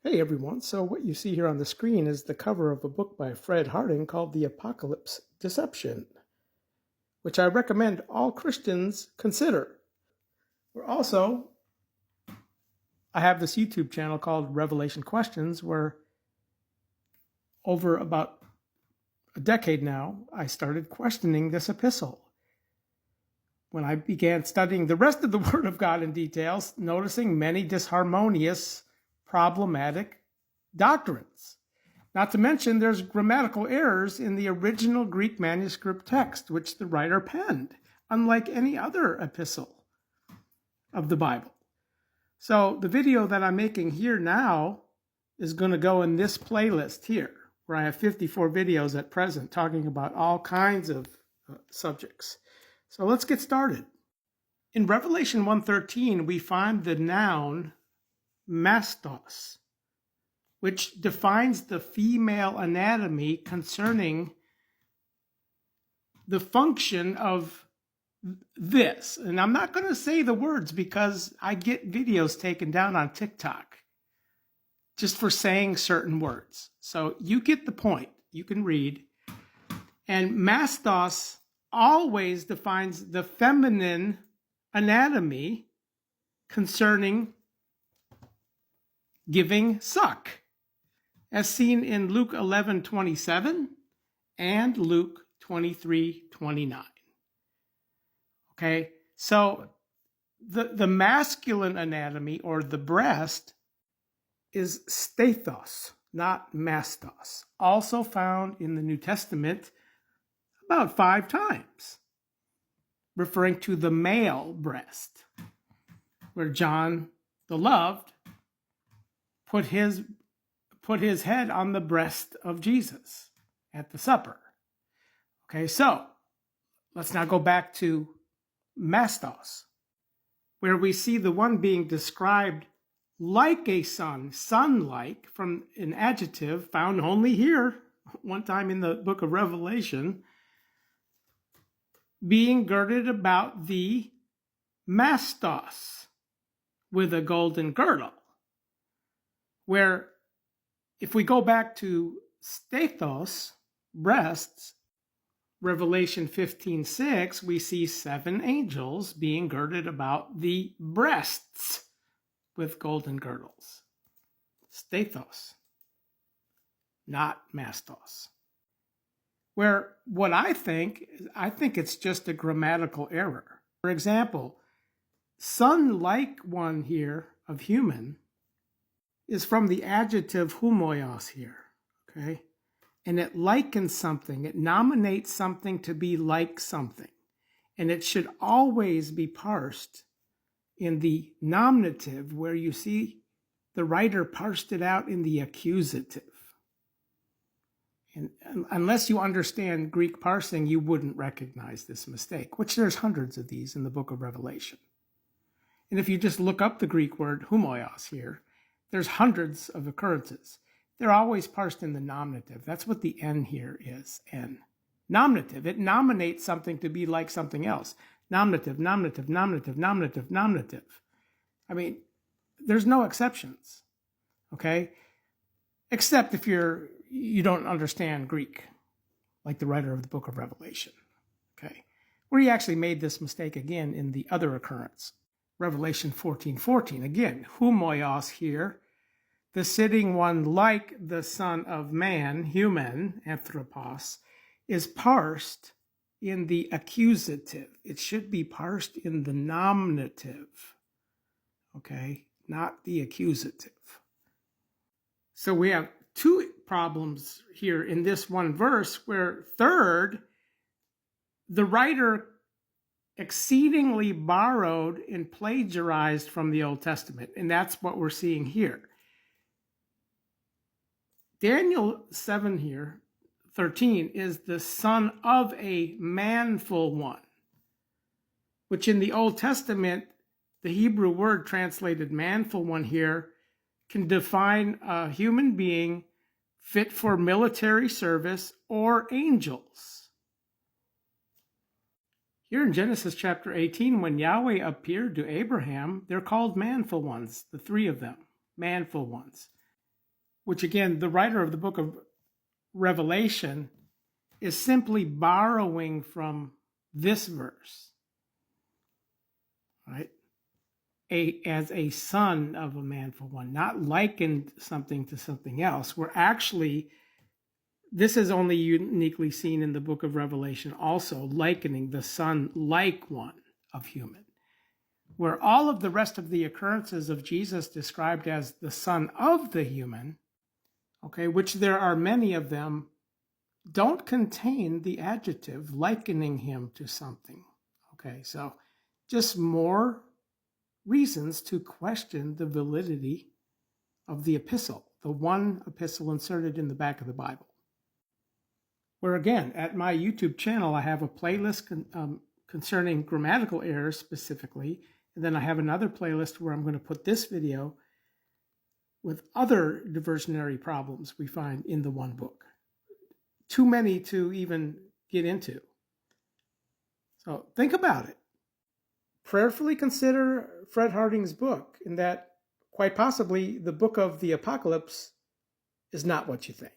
Hey everyone, so what you see here on the screen is the cover of a book by Fred Harding called The Apocalypse Deception, which I recommend all Christians consider. I have this YouTube channel called Revelation Questions where over about a decade now, I started questioning this epistle. When I began studying the rest of the Word of God in details, noticing many disharmonious, problematic doctrines. Not to mention there's grammatical errors in the original Greek manuscript text, which the writer penned, unlike any other epistle of the Bible. So the video that I'm making here now is going to go in this playlist here, where I have 54 videos at present talking about all kinds of subjects. So let's get started. In Revelation 1:13, we find the noun mastos, which defines the female anatomy concerning the function of this. And I'm not going to say the words because I get videos taken down on TikTok just for saying certain words. So you get the point. You can read. And mastos always defines the feminine anatomy concerning giving suck, as seen in Luke 11:27 and Luke 23:29. Okay, so the masculine anatomy, or the breast, is stathos, not mastos, also found in the New Testament about 5 times, referring to the male breast, where John the Loved put his head on the breast of Jesus at the supper. Okay, so let's now go back to mastos, where we see the one being described like a son, son-like, from an adjective found only here, one time in the book of Revelation, being girded about the mastos with a golden girdle, where if we go back to stathos, breasts, Revelation 15:6, we see 7 angels being girded about the breasts with golden girdles. Stathos, not mastos. Where what I think it's just a grammatical error. For example, son-like one here of human is from the adjective humoios here, okay? And it likens something, it nominates something to be like something. And it should always be parsed in the nominative, where you see the writer parsed it out in the accusative. And unless you understand Greek parsing, you wouldn't recognize this mistake, which there's hundreds of these in the book of Revelation. And if you just look up the Greek word humoios here, there's hundreds of occurrences. They're always parsed in the nominative. That's what the N here is, N. Nominative, it nominates something to be like something else. Nominative, nominative, nominative, nominative, nominative. I mean, there's no exceptions, okay? Except if you don't understand Greek, like the writer of the book of Revelation, okay? Where he actually made this mistake again in the other occurrence. Revelation 14:14, again, humoios here, the sitting one like the Son of Man, human, anthropos, is parsed in the accusative. It should be parsed in the nominative, okay, not the accusative. So we have 2 problems here in this one verse, where third, the writer exceedingly borrowed and plagiarized from the Old Testament, and that's what we're seeing here. Daniel 7 here, 13, is the son of a manful one, which in the Old Testament, the Hebrew word translated manful one here can define a human being fit for military service or angels. Here in Genesis chapter 18, when Yahweh appeared to Abraham, they're called manful ones, the 3 of them, manful ones. which again, the writer of the book of Revelation is simply borrowing from this verse, right? As a son of a man for one, not likened something to something else. We're actually, this is only uniquely seen in the book of Revelation, also likening the son like one of human, where all of the rest of the occurrences of Jesus described as the son of the human, okay, which there are many of them, don't contain the adjective likening him to something. Okay, so just more reasons to question the validity of the epistle, the one epistle inserted in the back of the Bible. Where again, at my YouTube channel, I have a playlist concerning grammatical errors specifically, and then I have another playlist where I'm going to put this video with other diversionary problems we find in the one book. Too many to even get into. So think about it. Prayerfully consider Fred Harding's book, in that quite possibly the book of the Apocalypse is not what you think.